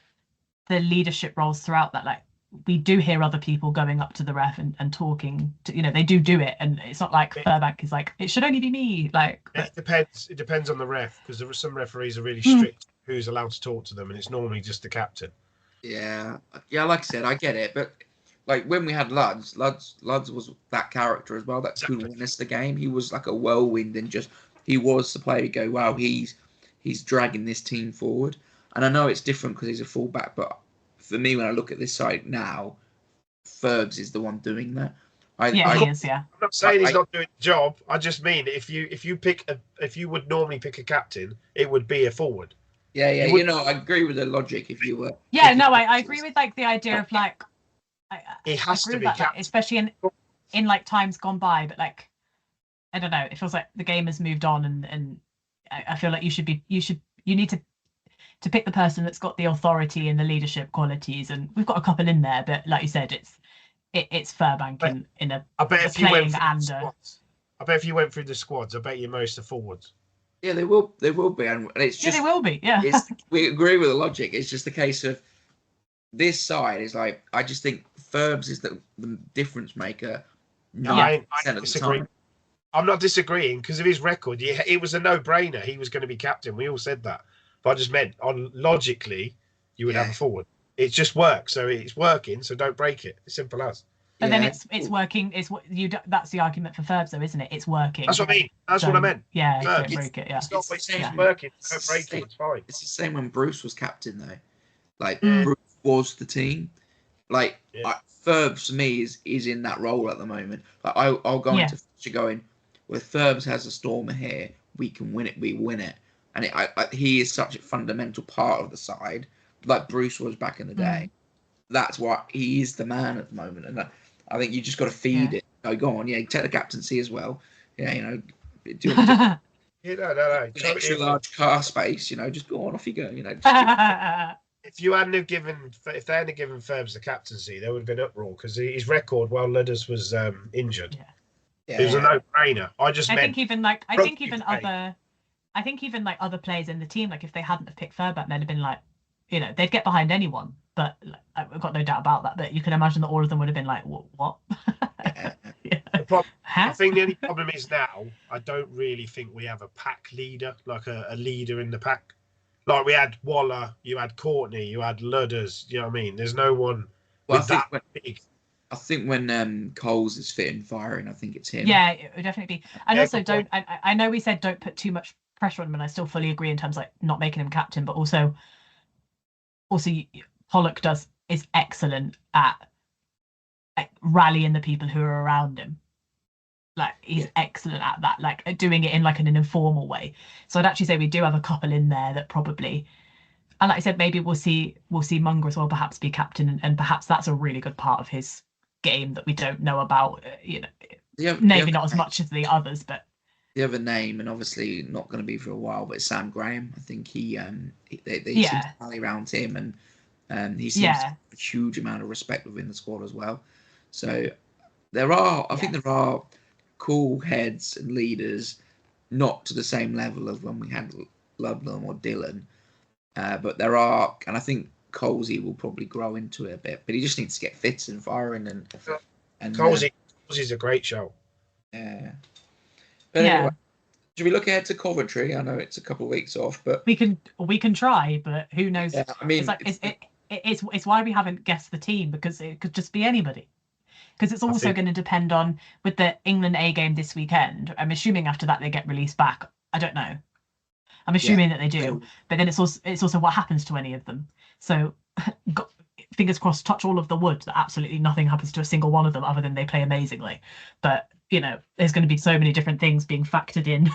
Speaker 2: the leadership roles throughout that. Like we do hear other people going up to the ref and talking to, they do it, and it's not like Furbank is like, it should only be me. Like,
Speaker 3: it depends on the ref, because there are some referees are really strict who's allowed to talk to them, and it's normally just the captain.
Speaker 1: Yeah, like I said, I get it, but like when we had Luds was that character as well that could win us the game. He was like a whirlwind, and he was the player you go, wow, he's dragging this team forward. And I know it's different because he's a fullback, but for me, when I look at this side now, Fergs is the one doing that.
Speaker 2: He is. Yeah.
Speaker 3: I'm not saying he's not doing the job. I just mean if you would normally pick a captain, it would be a forward.
Speaker 1: Yeah. I agree with the logic. If you were.
Speaker 2: Yeah, no, I agree with like the idea of like.
Speaker 3: It has to be
Speaker 2: that,
Speaker 3: captain,
Speaker 2: like, especially in like times gone by. But like, I don't know. It feels like the game has moved on, and I feel like you need to pick the person that's got the authority and the leadership qualities, and we've got a couple in there, but like you said, it's Furbank in a
Speaker 3: I bet if you
Speaker 2: playing
Speaker 3: went
Speaker 2: and
Speaker 3: I bet if you went through the squads, I bet you most are forwards.
Speaker 1: Yeah, they will be, and it's just
Speaker 2: they will be. Yeah,
Speaker 1: we agree with the logic. It's just a case of this side is like, I just think Ferbs is the difference maker.
Speaker 3: I disagree. I'm not disagreeing because of his record. Yeah, it was a no-brainer. He was going to be captain. We all said that. But I just meant, logically, you would have a forward. It just works, so it's working. So don't break it. It's simple as.
Speaker 2: But then it's working. That's the argument for Ferbs, though, isn't it? It's working.
Speaker 3: That's what I mean. That's what I meant.
Speaker 2: Yeah, don't break it. Yeah,
Speaker 3: it's not working. Don't break it. It's fine.
Speaker 1: It's the same when Bruce was captain, though. Like Bruce was the team. Like Ferbs for me is in that role at the moment. Like I'll go into future going, well, if Ferbs has a stormer here, we can win it. We win it. And he is such a fundamental part of the side, like Bruce was back in the day. That's why he is the man at the moment. And I think you just got to feed it. Go on, take the captaincy as well. Yeah, do
Speaker 3: no.
Speaker 1: extra large car space. Just go on, off you go.
Speaker 3: If they hadn't given Ferbs the captaincy, there would have been uproar because his record while Ludders was injured.
Speaker 2: Yeah.
Speaker 3: It was a no-brainer. I think
Speaker 2: even other players in the team, like if they hadn't have picked Furbank, they'd have been like, they'd get behind anyone. But I've got no doubt about that. But you can imagine that all of them would have been like, what?
Speaker 3: I think the only problem is now, I don't really think we have a pack leader, like a leader in the pack. Like we had Waller, you had Courtney, you had Ludders. You know what I mean? There's no one big.
Speaker 1: I think when Coles is fit and firing, I think it's him.
Speaker 2: Yeah, it would definitely be. And also, I know we said don't put too much pressure on him, and I still fully agree in terms of like not making him captain, but also Pollock is excellent at rallying the people who are around him. Like he's excellent at that, like doing it in like an informal way. So I'd actually say we do have a couple in there that probably, and like I said, maybe we'll see Munger as well, perhaps be captain, and perhaps that's a really good part of his game that we don't know about. Maybe not as much as the others, but
Speaker 1: the other name, and obviously not going to be for a while, but Sam Graham. I think they seem to rally around him, and he seems to have a huge amount of respect within the squad as well. So I think there are cool heads and leaders, not to the same level of when we had Ludlam or Dylan, but there are, and I think Colsey will probably grow into it a bit, but he just needs to get fit and firing. And
Speaker 3: Colsey's a great show.
Speaker 1: Yeah. But anyway, should we look ahead to Coventry? I know it's a couple of weeks off, but
Speaker 2: we can try, but who knows?
Speaker 1: Yeah, I mean,
Speaker 2: it's why we haven't guessed the team, because it could just be anybody. Because it's also going to depend on, with the England A game this weekend, I'm assuming after that they get released back. I don't know. I'm assuming that they do, but then it's also what happens to any of them. So fingers crossed, touch all of the wood that absolutely nothing happens to a single one of them other than they play amazingly. But there's going to be so many different things being factored in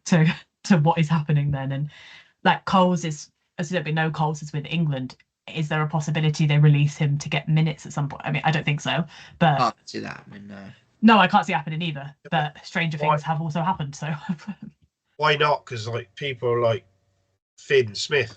Speaker 2: to what is happening then. And like Coles is, as I said, we know Coles is with England. Is there a possibility they release him to get minutes at some point? I mean, I don't think so, but
Speaker 1: I can't see that.
Speaker 2: No, I can't see it happening either. But stranger things have also happened. So
Speaker 3: why not? Because like people are like Finn Smith,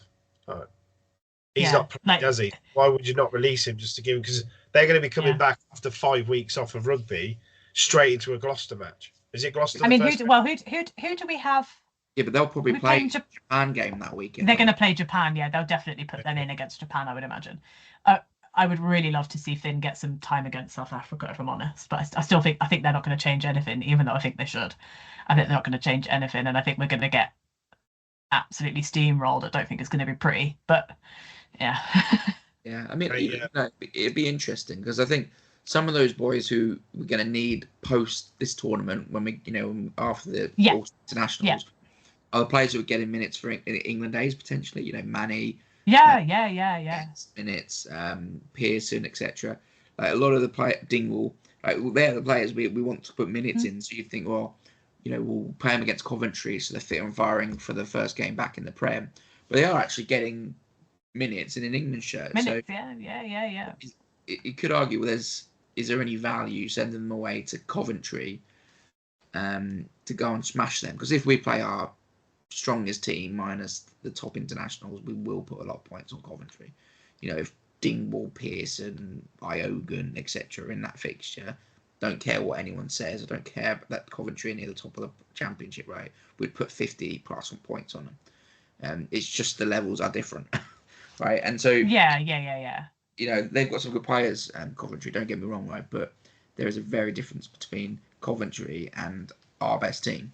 Speaker 3: he's not playing, does he? Why would you not release him just to give him? Because they're going to be coming back after 5 weeks off of rugby, straight into a Gloucester match. Is it Gloucester?
Speaker 2: I mean, who do we have?
Speaker 1: Yeah, but they'll probably play Japan game that weekend.
Speaker 2: They're going to play Japan. Yeah, they'll definitely put them in against Japan, I would imagine. I would really love to see Finn get some time against South Africa, if I'm honest. But I still think they're not going to change anything, even though I think they should. I think they're not going to change anything, and I think we're going to get absolutely steamrolled. I don't think it's going to be pretty, but yeah.
Speaker 1: Yeah, I mean, it'd be interesting because I think some of those boys who we're going to need post this tournament, when we, after the internationals, are the players who are getting minutes for England days potentially. Manny.
Speaker 2: Yeah.
Speaker 1: Minutes, Pearson, etc. Like a lot of the Dingwall, they're the players we want to put minutes in. So you think, well, we'll play them against Coventry, so they're fit and firing for the first game back in the Prem. But they are actually getting minutes in an England shirt.
Speaker 2: Minutes, so yeah.
Speaker 1: You could argue, well, is there any value sending them away to Coventry to go and smash them? Because if we play our strongest team minus the top internationals, we will put a lot of points on Coventry. If Dingwall, Pearson, Iogan, etc. in that fixture, don't care what anyone says. I don't care that Coventry are near the top of the championship, right? We'd put 50 plus on points on them. It's just the levels are different, right? And so
Speaker 2: yeah.
Speaker 1: They've got some good players, Coventry. Don't get me wrong, right? But there is a very difference between Coventry and our best team.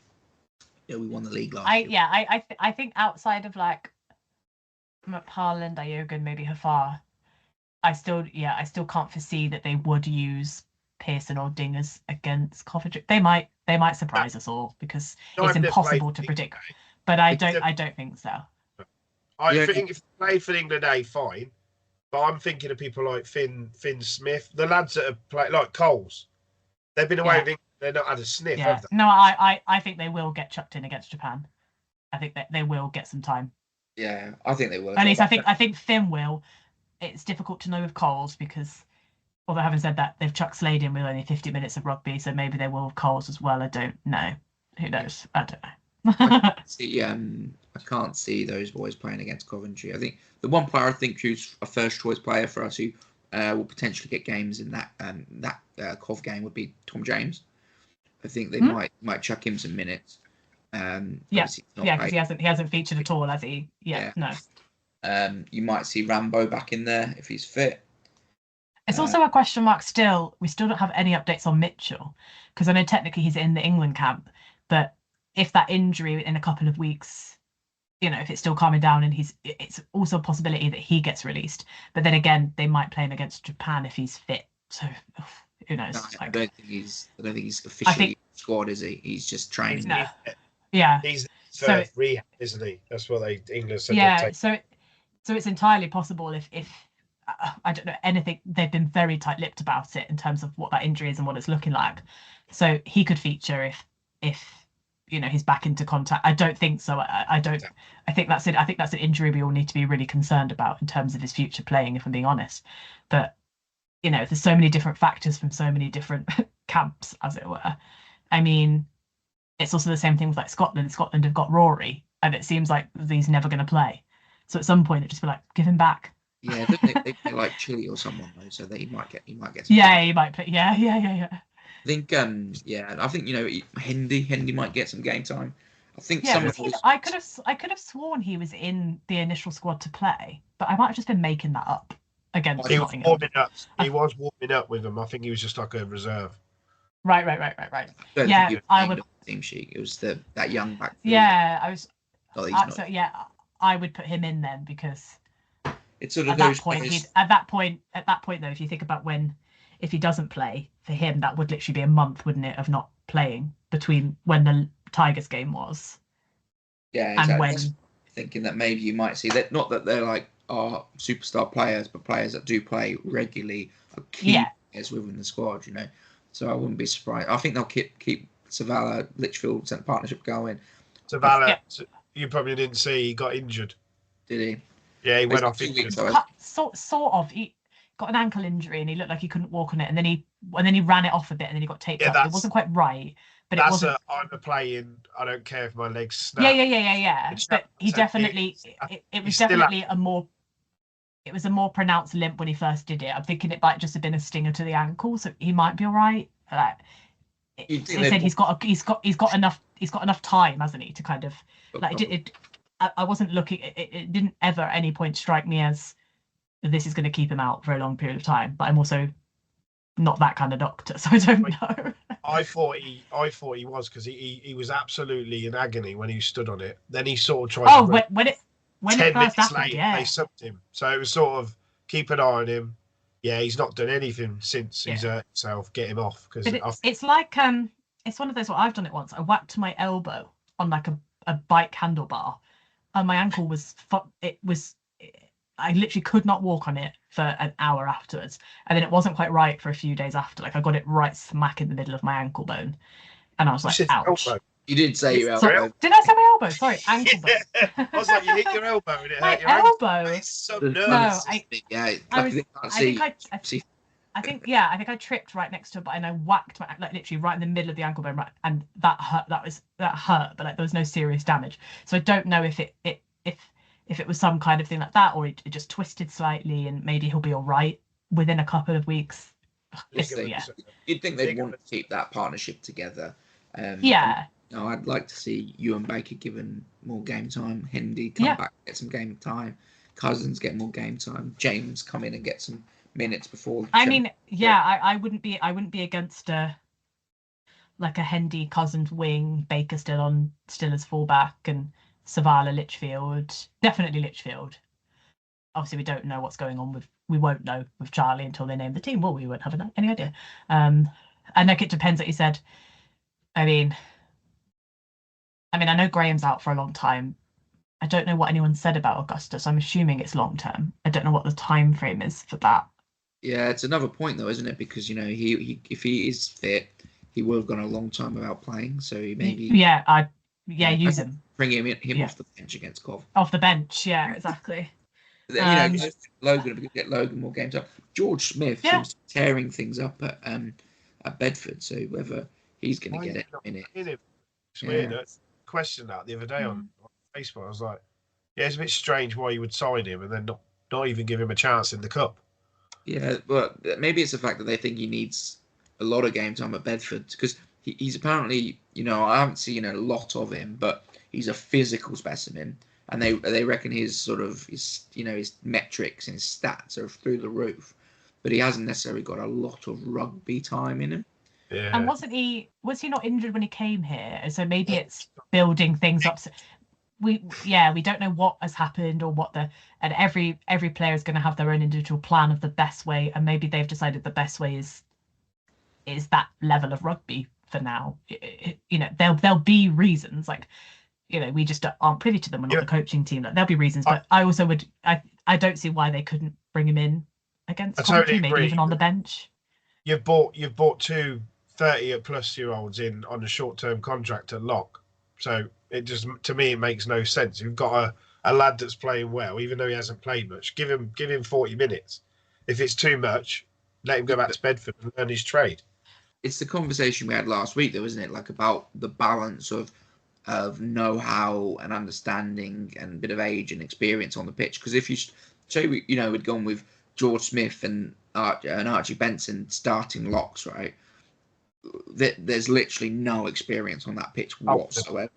Speaker 1: We won the league last year.
Speaker 2: I think outside of like Haaland, Iogan, maybe Hafar, I still can't foresee that they would use Pearson or Dingers against Coventry. They might surprise us all because it's impossible to predict. But I don't think so.
Speaker 3: I think if they played for England A, fine. But I'm thinking of people like Finn Smith, the lads that have played like Coles. They've been away with England. They've not had a sniff, have they?
Speaker 2: No, I think they will get chucked in against Japan. I think that they will get some time.
Speaker 1: Yeah, I think they will.
Speaker 2: At least I think Finn will. It's difficult to know with Coles because, although having said that, they've chucked Slade in with only 50 minutes of rugby, so maybe they will with Coles as well. I don't know. Who knows? I don't know.
Speaker 1: I can't see those boys playing against Coventry. I think the one player I think who's a first choice player for us who will potentially get games in that Cov game would be Tom James. I think they might chuck him some minutes.
Speaker 2: Because he hasn't featured at all, has he? No.
Speaker 1: You might see Rambo back in there if he's fit.
Speaker 2: It's also a question mark still. We still don't have any updates on Mitchell because I know technically he's in the England camp, but if that injury in a couple of weeks, if it's still calming down and it's also a possibility that he gets released. But then again, they might play him against Japan if he's fit. So who knows?
Speaker 1: No, I don't think he's officially squad, is he? He's just training.
Speaker 2: No. Yeah.
Speaker 3: He's for rehab, isn't he? That's what England said.
Speaker 2: Yeah. So it's entirely possible if I don't know anything. They've been very tight-lipped about it in terms of what that injury is and what it's looking like. So he could feature if he's back into contact. I don't think so. I don't. I think that's it. I think that's an injury we all need to be really concerned about in terms of his future playing, if I'm being honest. But there's so many different factors from so many different camps, as it were. I mean, it's also the same thing with like Scotland. Scotland have got Rory, and it seems like he's never going to play. So at some point, it just be like, give him back.
Speaker 1: Yeah, they play like Chile or someone though, so that he might get some.
Speaker 2: Yeah, he might play. Yeah.
Speaker 1: I think I think Hendy might get some game time. I think some of
Speaker 2: I could have sworn he was in the initial squad to play, but I might have just been making that up against Nottingham.
Speaker 3: He was warming up with them. I think he was just like a reserve.
Speaker 2: Right. Yeah, I would.
Speaker 1: Team sheet. It was that young back.
Speaker 2: Yeah, I was. I would put him in then because
Speaker 1: it's sort of
Speaker 2: at that point though, if you think about if he doesn't play for him, that would literally be a month, wouldn't it, of not playing between when the Tigers game was.
Speaker 1: Yeah, exactly.
Speaker 2: And when
Speaker 1: thinking that maybe you might see that, not that they're like our superstar players, but players that do play regularly are key players within the squad. So I wouldn't be surprised. I think they'll keep Savala Litchfield partnership going.
Speaker 3: Savala, you probably didn't see he got injured.
Speaker 1: Did he?
Speaker 3: Yeah, he went off injured.
Speaker 2: Sort of. He got an ankle injury and he looked like he couldn't walk on it, and then he ran it off a bit, and then he got taped up. It wasn't quite right, but it wasn't.
Speaker 3: I'm a playing. I don't care if my legs snap.
Speaker 2: Yeah. But he definitely. It was definitely a more pronounced limp when he first did it. I'm thinking it might just have been a stinger to the ankle, so he might be all right. They said he's got enough time, hasn't he, to kind of like it. I wasn't looking. It didn't ever at any point strike me as this is going to keep him out for a long period of time. But I'm also not that kind of doctor, so I don't know.
Speaker 3: I thought he was, because he was absolutely in agony when he stood on it. Then he sort of tried.
Speaker 2: Oh, when it
Speaker 3: 10
Speaker 2: first
Speaker 3: minutes
Speaker 2: happened,
Speaker 3: later,
Speaker 2: yeah.
Speaker 3: they subbed him. So it was sort of keep an eye on him. Yeah, he's not done anything since he's hurt himself. Get him off, because
Speaker 2: it's like it's one of those. Well, I've done it once. I whacked my elbow on like a bike handlebar, and my ankle was. I literally could not walk on it for an hour afterwards, and then it wasn't quite right for a few days after. Like I got it right smack in the middle of my ankle bone, and I was like, ouch.
Speaker 3: Elbow.
Speaker 1: You did say your elbow.
Speaker 2: Did I say my elbow? Sorry, ankle bone.
Speaker 3: I was like, you hit your elbow and it
Speaker 2: my
Speaker 3: hurt your
Speaker 2: elbow.
Speaker 3: ankle. It's so nervous.
Speaker 2: No, I think I tripped right next to it, but and I whacked my, like literally right in the middle of the ankle bone, right, and that hurt. That hurt, but like there was no serious damage. So I don't know if it was some kind of thing like that, or it just twisted slightly, and maybe he'll be all right within a couple of weeks.
Speaker 1: You'd think they'd want to keep that partnership together. No, I'd like to see Ewan Baker given more game time. Hendy come back, get some game time. Cousins get more game time. James come in and get some minutes before.
Speaker 2: I mean, I wouldn't be against like a Hendy Cousins wing, Baker still as fullback, and Savala Litchfield. Definitely Litchfield. Obviously, we don't know what's going on we won't know with Charlie until they name the team. Well, we won't have any idea. I know it depends, like you said. I mean, I know Graham's out for a long time. I don't know what anyone said about Augustus. I'm assuming it's long term. I don't know what the time frame is for that.
Speaker 1: Yeah, it's another point though, isn't it? Because he if he is fit, he will have gone a long time without playing. So maybe
Speaker 2: use him.
Speaker 1: Bring him off the bench against Cov.
Speaker 2: Off the bench, yeah, exactly.
Speaker 1: Logan get Logan more game time. George Smith seems to be tearing things up at Bedford. So whether he's going to get it in it.
Speaker 3: It's weird. I questioned that the other day on Facebook. I was like, it's a bit strange why you would sign him and then not even give him a chance in the cup.
Speaker 1: Yeah, but maybe it's the fact that they think he needs a lot of game time at Bedford, because he's apparently, I haven't seen a lot of him, but he's a physical specimen, and they reckon his metrics and his stats are through the roof, but he hasn't necessarily got a lot of rugby time in him.
Speaker 3: Yeah.
Speaker 2: And was he not injured when he came here? So maybe it's building things up. We don't know what has happened or and every player is going to have their own individual plan of the best way, and maybe they've decided the best way is that level of rugby for now. There'll be reasons, like, we just aren't privy to them. We're not the coaching team. Like, there'll be reasons, but I also I don't see why they couldn't bring him in against Coventry, maybe even on the bench.
Speaker 3: You've bought two 30-plus-year-olds in on a short-term contract at lock, so it just, to me, it makes no sense. You've got a lad that's playing well, even though he hasn't played much. Give him 40 minutes. If it's too much, let him go back to Bedford and learn his trade.
Speaker 1: It's the conversation we had last week, though, isn't it? Like, about the balance of know-how and understanding and a bit of age and experience on the pitch. Because if you say we'd gone with George Smith and Archie Benson starting locks, right? There's literally no experience on that pitch whatsoever.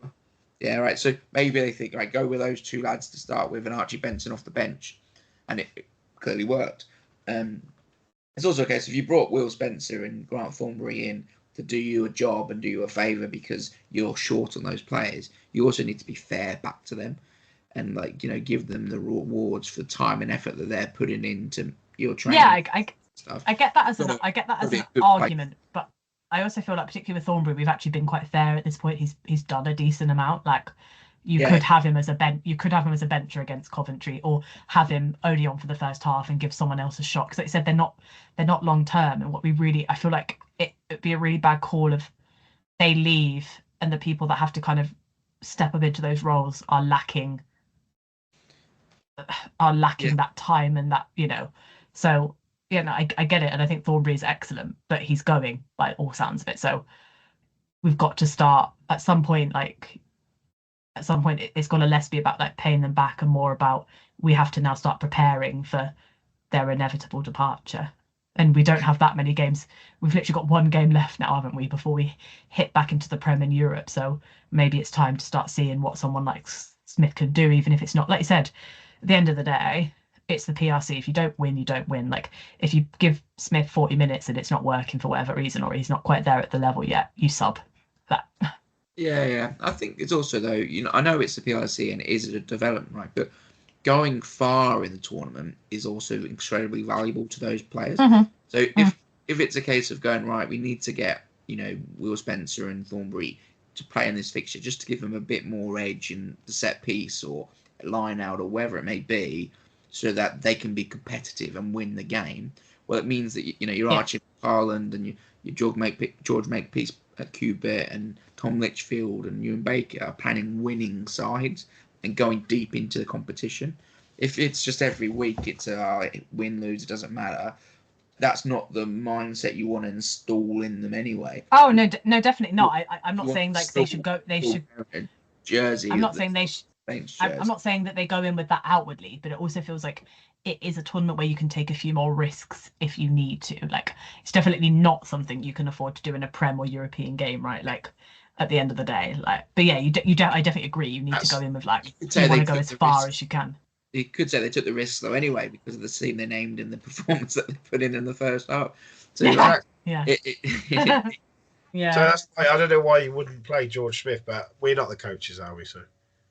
Speaker 1: Yeah, right. So maybe they think, right, go with those two lads to start with and Archie Benson off the bench, and it clearly worked. It's also a case if you brought Will Spencer and Grant Thornbury in to do you a job and do you a favour because you're short on those players, you also need to be fair back to them and give them the rewards for time and effort that they're putting into your training.
Speaker 2: Yeah,
Speaker 1: stuff.
Speaker 2: I get that as an argument, but I also feel like, particularly with Thornbury, we've actually been quite fair at this point. He's done a decent amount. Like, you could have him as a bencher against Coventry, or have him only on for the first half and give someone else a shot. Because, like you said, they're not long term. And I feel like it'd be a really bad call if they leave and the people that have to kind of step up into those roles are lacking that time and that, So, I get it, and I think Thornbury is excellent, but he's going by all sounds of it. So we've got to start at some point. It's going to less be about paying them back and more about we have to now start preparing for their inevitable departure. And we don't have that many games. We've literally got one game left now, haven't we, before we hit back into the Prem in Europe. So maybe it's time to start seeing what someone like Smith can do, even if it's not, like you said, at the end of the day, it's the PRC. If you don't win, you don't win. Like if you give Smith 40 minutes and it's not working for whatever reason, or he's not quite there at the level yet, you sub that.
Speaker 1: Yeah. I think it's also though, I know it's the PRC and it is a development, right? But going far in the tournament is also incredibly valuable to those players.
Speaker 2: Mm-hmm.
Speaker 1: So if it's a case of going right, we need to get Will Spencer and Thornbury to play in this fixture just to give them a bit more edge in the set piece or line out or wherever it may be, so that they can be competitive and win the game. Well, it means that you're Archie Harland and you George Makepeace at Cubitt and Tom Litchfield and Ewan Baker are planning winning sides and going deep into the competition. If it's just every week, it's win, lose, it doesn't matter. That's not the mindset you want to install in them anyway.
Speaker 2: Oh no, definitely not. I'm not saying like they should go. They should.
Speaker 1: Jersey.
Speaker 2: I'm not saying they should. I'm not saying that they go in with that outwardly, but it also feels like it is a tournament where you can take a few more risks if you need to. Like it's definitely not something you can afford to do in a Prem or European game, right? Like at the end of the day, like. But yeah, I definitely agree. You need to go in with like you want to go as far as you can.
Speaker 1: You could say they took the risk though anyway because of the team they named and the performance that they put in the first half. So
Speaker 2: yeah. Yeah.
Speaker 3: So that's why I don't know why you wouldn't play George Smith, but we're not the coaches, are we? So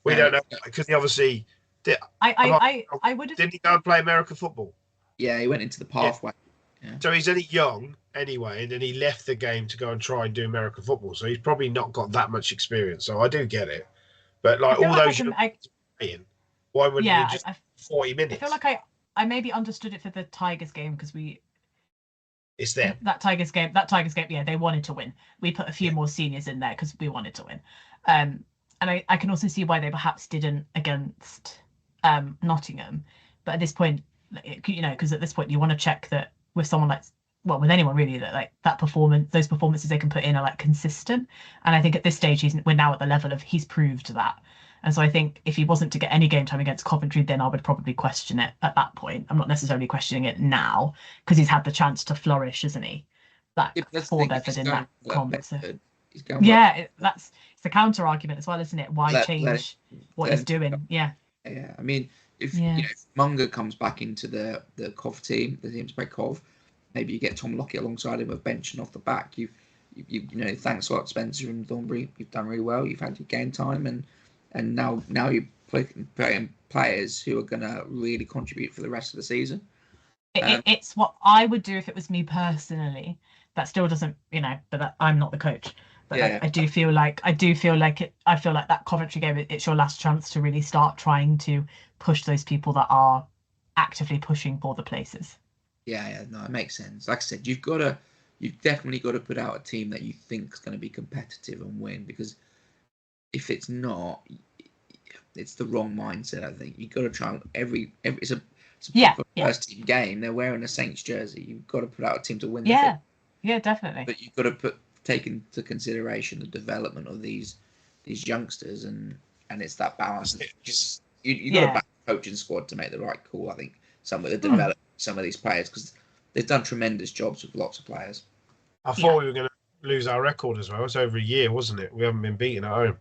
Speaker 3: we don't know because he obviously did.
Speaker 2: I would have.
Speaker 3: Didn't he go and play American football?
Speaker 1: Yeah, he went into the pathway.
Speaker 3: Yeah. So he's only young anyway, and then he left the game to go and try and do American football. So he's probably not got that much experience. So I do get it, but like all those playing, why wouldn't you just 40 minutes?
Speaker 2: I feel like I maybe understood it for the Tigers game because
Speaker 3: it's them.
Speaker 2: That Tigers game, yeah, they wanted to win. We put a few more seniors in there because we wanted to win. And I can also see why they perhaps didn't against Nottingham. But at this point, because at this point you want to check that with someone with anyone really, that like that performance, those performances they can put in are like consistent. And I think at this stage we're now at the level of he's proved that. And so I think if he wasn't to get any game time against Coventry, then I would probably question it at that point. I'm not necessarily questioning it now because he's had the chance to flourish, isn't he? For Bedford in that comp. It's the counter argument as well, isn't it? Why change what he's doing? Yeah.
Speaker 1: Yeah. I mean, if Munger comes back into the Cov team, the team to play Cov, maybe you get Tom Lockett alongside him with benching off the back. You thanks a lot, Spencer and Thornbury. You've done really well. You've had your game time and now you're playing players who are going to really contribute for the rest of the season.
Speaker 2: It's what I would do if it was me personally. That still doesn't, but I'm not the coach. But I feel like that Coventry game, it's your last chance to really start trying to push those people that are actively pushing for the places.
Speaker 1: Yeah, no, it makes sense. Like I said, you've definitely got to put out a team that you think is going to be competitive and win, because if it's not, it's the wrong mindset. I think you've got to try it's a first team game. They're wearing a Saints jersey. You've got to put out a team to win.
Speaker 2: Yeah, definitely.
Speaker 1: But you've got to take into consideration the development of these youngsters, and it's that balance. You got to back the coaching squad to make the right call. I think some of the development, some of these players, because they've done tremendous jobs with lots of players.
Speaker 3: I thought we were going to lose our record as well. It's over a year, wasn't it? We haven't been beaten at home.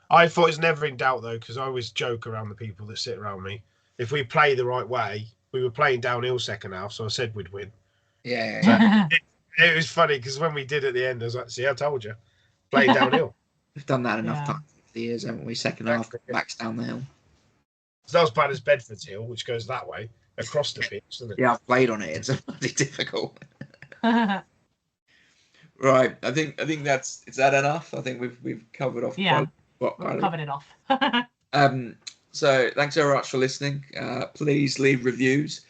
Speaker 3: I thought it's never in doubt, though, because I always joke around the people that sit around me. If we play the right way, we were playing downhill second half, so I said we'd win.
Speaker 1: Yeah.
Speaker 3: It was funny because when we did at the end, I was like, see, I told you. Playing downhill.
Speaker 1: We've done that enough times for the years, haven't we? Second half, backs down the hill.
Speaker 3: It's not as bad as Bedford's hill, which goes that way, across the pitch, doesn't it?
Speaker 1: Yeah, I've played on it. It's bloody difficult. Right. I think is that enough? I think we've covered off.
Speaker 2: Yeah, we've covered it off.
Speaker 1: So thanks very much for listening. Please leave reviews.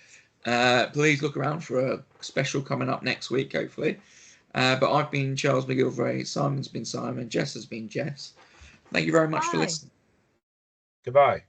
Speaker 1: Please look around for a special coming up next week, hopefully. But I've been Charles McGilvray. Simon's been Simon. Jess has been Jess. Thank you very much for listening.
Speaker 3: Goodbye.